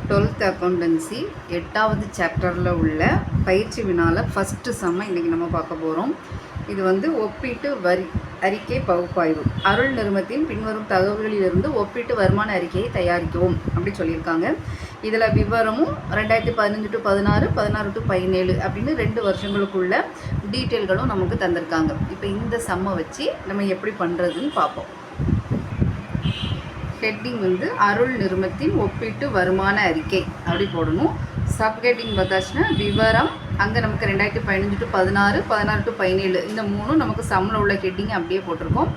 12th accountancy 8வது சாப்டரில் உள்ள பயிற்சி வினால ஃபஸ்ட்டு சம்ம இன்றைக்கி நம்ம பார்க்க போகிறோம். இது ஒப்பீட்டு வரி அறிக்கை பகுப்பாய்வு. அருள் நிறுவனத்தின் பின்வரும் தகவல்களிலிருந்து ஒப்பீட்டு வருமான அறிக்கையை தயாரிக்கவும் அப்படி சொல்லியிருக்காங்க. இதில் விவரமும் 2015 to 16, 16 to 17 அப்படின்னு 2 வருஷங்களுக்குள்ள டீட்டெயில்களும் நமக்கு தந்திருக்காங்க. இப்போ இந்த சம்மை வச்சு நம்ம எப்படி பண்ணுறதுன்னு பார்ப்போம். ஹெட்டிங் அருள் நிறுவனத்தின் ஒப்பீட்டு வருமான அறிக்கை அப்படி போடணும். சப்ஹெட்டிங் பார்த்தாச்சுன்னா விவரம், அங்கே நமக்கு 2015 to 16, 16 to 17 இந்த 3 நமக்கு சம்மில் உள்ள ஹெட்டிங் அப்படியே போட்டிருக்கோம்.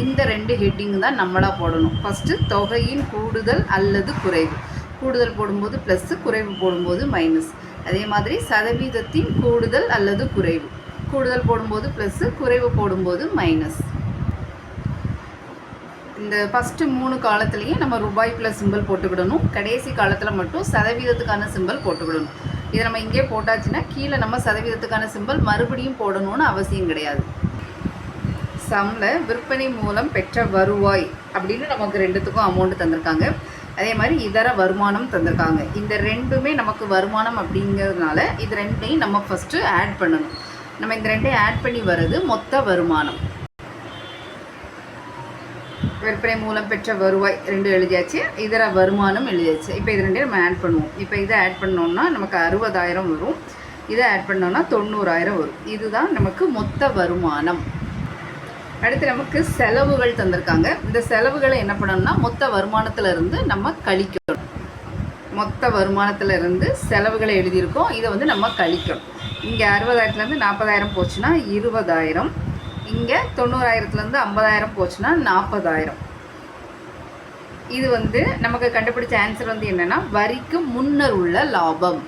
இந்த 2 ஹெட்டிங் தான் நம்மளாக போடணும். ஃபஸ்ட்டு தொகையின் கூடுதல் அல்லது குறைவு. கூடுதல் போடும்போது ப்ளஸ்ஸு, குறைவு போடும்போது மைனஸ். அதே மாதிரி சதவீதத்தின் கூடுதல் அல்லது குறைவு. கூடுதல் போடும்போது ப்ளஸ்ஸு, குறைவு போடும்போது மைனஸ். இந்த ஃபஸ்ட்டு 3 காலத்துலேயும் நம்ம ரூபாய் ப்ளஸ் சிம்பிள் போட்டுக்கிடணும். கடைசி காலத்தில் மட்டும் சதவீதத்துக்கான சிம்பிள் போட்டுக்கிடணும். இதை நம்ம இங்கே போட்டாச்சுன்னா கீழே நம்ம சதவீதத்துக்கான சிம்பிள் மறுபடியும் போடணும்னு அவசியம் கிடையாது. சம்மில் விற்பனை மூலம் பெற்ற வருவாய் அப்படின்னு நமக்கு 2த்துக்கும் அமௌண்ட்டு தந்திருக்காங்க. அதே மாதிரி இதர வருமானம் தந்திருக்காங்க. இந்த 2மே நமக்கு வருமானம் அப்படிங்கிறதுனால இது 2ஐயும் நம்ம ஃபஸ்ட்டு ஆட் பண்ணணும். நம்ம இந்த 2ஐயும் ஆட் பண்ணி வர்றது மொத்த வருமானம். விற்பனை மூலம் பெற்ற வருவாய் 2 எழுதியாச்சு, இதர வருமானம் எழுதியாச்சு. இப்போ இது 2 நம்ம ஆட் பண்ணுவோம். இப்போ இதை ஆட் பண்ணோம்னா நமக்கு 60,000 வரும். இதை ஆட் பண்ணோம்னா 90,000 வரும். இதுதான் நமக்கு மொத்த வருமானம். அடுத்து நமக்கு செலவுகள் தந்திருக்காங்க. இந்த செலவுகளை என்ன பண்ணணும்னா மொத்த வருமானத்திலிருந்து நம்ம கழிக்கணும். மொத்த வருமானத்திலிருந்து செலவுகளை எழுதியிருக்கோம். இதை நம்ம கழிக்கணும். இங்கே 60,000லேருந்து 40,000 போச்சுன்னா 20,000. இங்கே 90,000லேருந்து 50,000 போச்சுன்னா 40,000. இது நமக்கு கண்டுபிடிச்ச ஆன்சர் என்னென்னா வரிக்கு முன்னர் உள்ள லாபம்.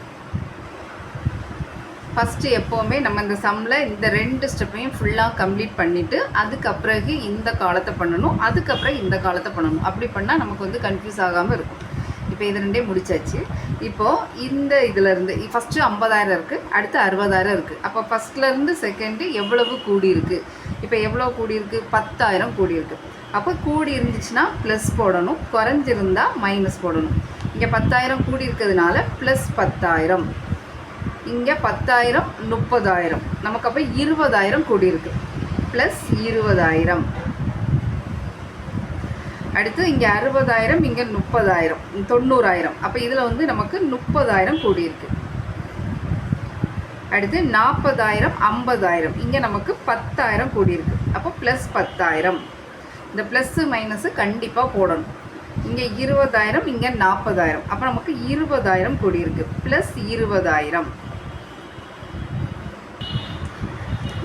ஃபஸ்ட்டு எப்போவுமே நம்ம இந்த சம்மில் இந்த 2 ஸ்டெப்பையும் ஃபுல்லாக கம்ப்ளீட் பண்ணிவிட்டு அதுக்கப்புறகு இந்த காலத்தை பண்ணணும், அதுக்கப்புறம் இந்த காலத்தை பண்ணணும். அப்படி பண்ணால் நமக்கு கன்ஃபியூஸ் ஆகாமல் இருக்கும். இப்போ இது 2 முடிச்சாச்சு. இப்போது இந்த இதிலேருந்து ஃபஸ்ட்டு 50,000 இருக்குது, அடுத்து 60,000 இருக்குது. அப்போ ஃபஸ்ட்லேருந்து செகண்டு எவ்வளவு கூடியிருக்கு? இப்போ எவ்வளோ கூடியிருக்கு? 10,000 கூடியிருக்கு. அப்போ கூடி இருந்துச்சுன்னா ப்ளஸ் போடணும், குறைஞ்சிருந்தால் மைனஸ் போடணும். இங்கே 10,000 கூடி இருக்கிறதுனால ப்ளஸ் 10,000. இங்கே 10,000 30,000. நமக்கு அப்போ 20,000 கூடியிருக்கு, ப்ளஸ் 20,000. அடுத்து இங்கே 60,000, இங்கே 30,000, 90,000. அப்போ இதில் நமக்கு 30,000 கூடியிருக்கு. அடுத்து 40,000, 50,000. இங்கே நமக்கு 10,000 கூடியிருக்கு. அப்போ ப்ளஸ் 10,000. இந்த ப்ளஸ்ஸு மைனஸு கண்டிப்பாக போடணும். இங்கே 20,000, இங்கே 40,000. அப்போ நமக்கு 20,000 கூடியிருக்கு, ப்ளஸ் 20,000.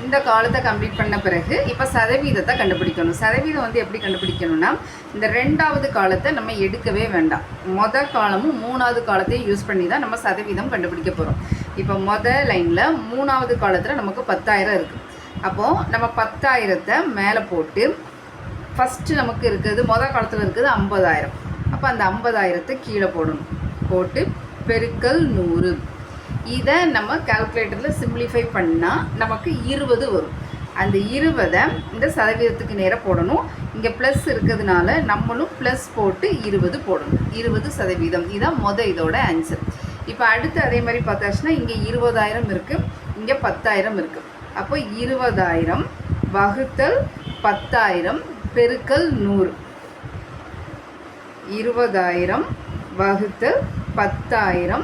இந்த காலத்தை கம்ப்ளீட் பண்ண பிறகு இப்போ சதவீதத்தை கண்டுபிடிக்கணும். சதவீதம் எப்படி கண்டுபிடிக்கணும்னா இந்த 2வது காலத்தை நம்ம எடுக்கவே வேண்டாம். மொதல் காலமும் 3வது காலத்தையும் யூஸ் பண்ணி தான் நம்ம சதவீதம் கண்டுபிடிக்க போகிறோம். இப்போ மொதல் லைனில் 3வது காலத்தில் நமக்கு 10,000 இருக்குது. அப்போது நம்ம 10,000த்தை மேலே போட்டு ஃபஸ்ட்டு நமக்கு இருக்கிறது மொதல் காலத்தில் இருக்குது 50,000. அப்போ அந்த 50,000த்தை கீழே போடணும். போட்டு பெருக்கல் 100. இதை நம்ம கால்குலேட்டரில் சிம்பிளிஃபை பண்ணால் நமக்கு 20 வரும். அந்த 20 இந்த சதவீதத்துக்கு நேராக போடணும். இங்கே ப்ளஸ் இருக்கிறதுனால நம்மளும் ப்ளஸ் போட்டு 20 போடணும். 20%. இதுதான் இதோட ஆன்சர். இப்போ அடுத்து அதே மாதிரி பார்த்தாச்சுன்னா இங்கே 20,000 இருக்குது, இங்கே 10,000 இருக்குது. அப்போ 20,000 வகுத்தல் 10,000 பெருக்கல் 100. 20,000 வகுத்தல் 10,000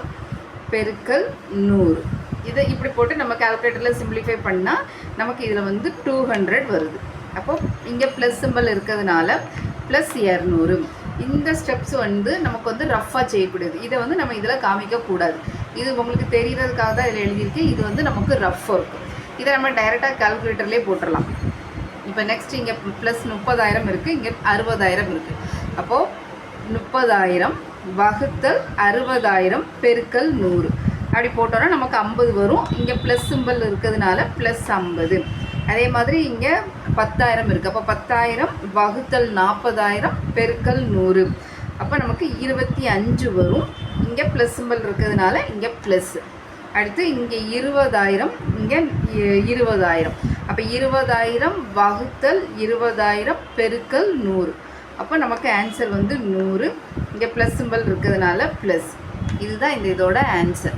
பெருக்கல் 100. இதை இப்படி போட்டு நம்ம கால்குலேட்டரில் சிம்பிளிஃபை பண்ணால் நமக்கு இதில் 200 வருது. அப்போது இங்கே ப்ளஸ் சிம்பிள் இருக்கிறதுனால ப்ளஸ் 200. இந்த ஸ்டெப்ஸ் நமக்கு ரஃப்பாக செய்யக்கூடியது. இதை நம்ம இதில் காமிக்கக்கூடாது. இது உங்களுக்கு தெரிகிறதுக்காக தான் இதில் எழுதியிருக்கேன். இது நமக்கு ரஃப்பாக இருக்கும். இதை நம்ம டைரெக்டாக கால்குலேட்டர்லேயே போட்டுடலாம். இப்போ நெக்ஸ்ட் இங்கே ப்ளஸ் 30,000 இருக்குது, இங்கே 60,000 இருக்குது. அப்போது 30,000 வகுத்தல் 60,000 பெருக்கல் 100 அப்படி போட்டோன்னா நமக்கு 50 வரும். இங்கே ப்ளஸ் சிம்பிள் இருக்கிறதுனால ப்ளஸ் 50. அதே மாதிரி இங்கே 10,000 இருக்குது. அப்போ 10,000 வகுத்தல் 40,000 பெருக்கல் 100. அப்போ நமக்கு 25 வரும். இங்கே ப்ளஸ் சிம்பிள் இருக்கிறதுனால இங்கே ப்ளஸ். அடுத்து இங்கே 20,000, இங்கே 20,000. அப்போ 20,000 வகுத்தல் 20,000 பெருக்கல் 100. அப்போ நமக்கு ஆன்சர் 100. இங்கே ப்ளஸ் சிம்பிள் இருக்கிறதுனால ப்ளஸ். இதுதான் இந்த இதோட ஆன்சர்.